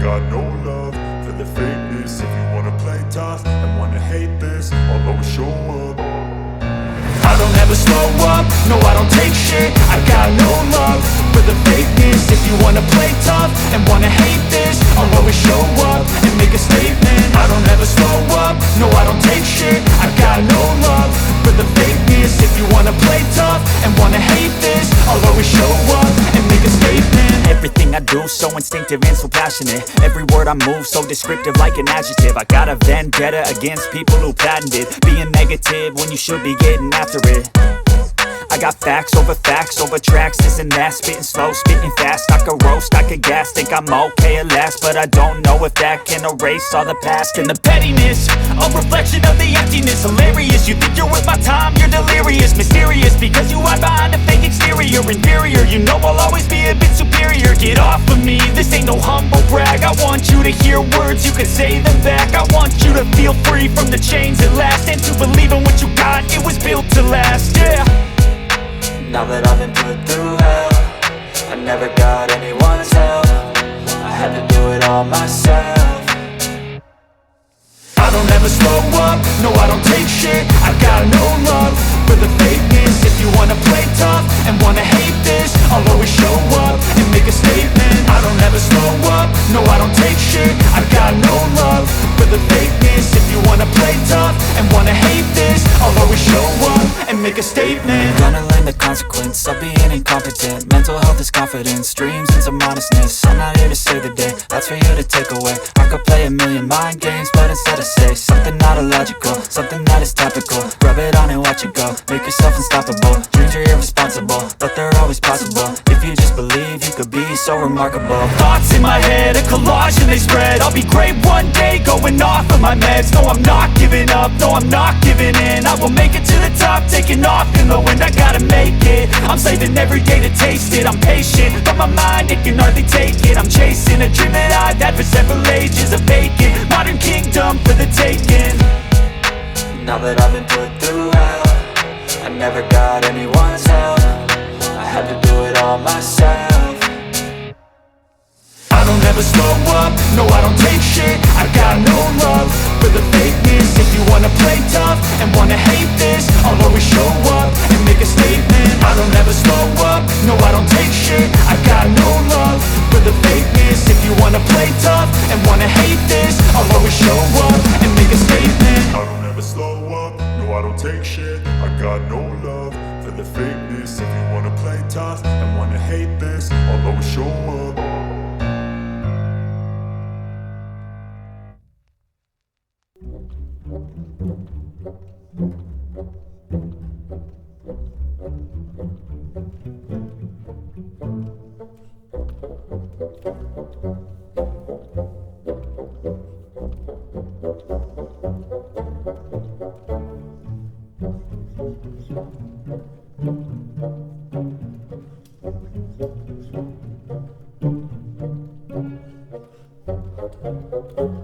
got no love for the fakeness. If you wanna play tough and wanna hate this, I'll always show up. I don't ever slow up, no I don't take shit. I got no love for the fakeness. If you wanna play tough and wanna hate this, I'll always show up and make a statement. I don't ever slow up, no I don't take shit. I got no love for the fakeness. If you wanna play tough and wanna hate this, I'll always show up and make a statement. Everything I do so instinctive and so passionate. Every word I move so descriptive like an adjective. I got a vendetta against people who patented being negative when you should be getting after it. I got facts over tracks, this and that. Spitting slow, spitting fast. I could roast, I could gas. Think I'm okay at last, but I don't know if that can erase all the past. And the pettiness, a reflection of the emptiness. Hilarious, you think you're worth my time, you're delirious. Mysterious, because you hide behind a fake exterior. Inferior, you know I'll always be a bit superior. Get off of me, this ain't no humble brag. I want you to hear words, you can say them back. I want you to feel free from the chains at last, and to believe in what you got, it was built to last, yeah. Now that I've been put through hell, I never got anyone's help. I had to do it all myself. I don't ever slow up, no I don't take shit. I got no love for the fakeness. If you wanna play tough and wanna hate this, I'll always show up and make a statement. I don't ever slow up, no I don't take shit. I got no love for the fakeness. If you wanna play tough and wanna hate this, I'll always show up and make a statement. Gonna learn the consequence of being incompetent. Mental health is confidence, dreams and some modestness. I'm not here to save the day, that's for you to take away. I could play a million mind games, but instead I say something not illogical, something that is topical. Rub it on and watch it go, make yourself unstoppable. Dreams are irresponsible, but they're always possible. If you just believe, you could be so remarkable. Thoughts in my head, a collage and they spread. I'll be great one day, going off of my meds. No, I'm not giving up, no, I'm not giving in. I will make it to the top, taking off in the wind. I gotta make it, I'm saving every day to taste it. I'm patient, but my mind, it can hardly take it. I'm chasing a dream that I've had for several ages. A vacant, modern kingdom for the taking. Now that I've been put through hell, I never got anyone's help. I had to do it all myself. I don't ever slow up, no I don't take shit. I got no love for the fakeness. If you wanna play tough and wanna hate this, I'll always show up and make a statement. I don't ever slow up, no I don't take shit. I got no love for the fakeness. If you wanna play tough and wanna hate this, I'll always show up and make a statement. I don't ever slow up, no I don't take shit. I got no love for the fakeness. If you wanna play tough and wanna hate this, I'll always show up. Thank you.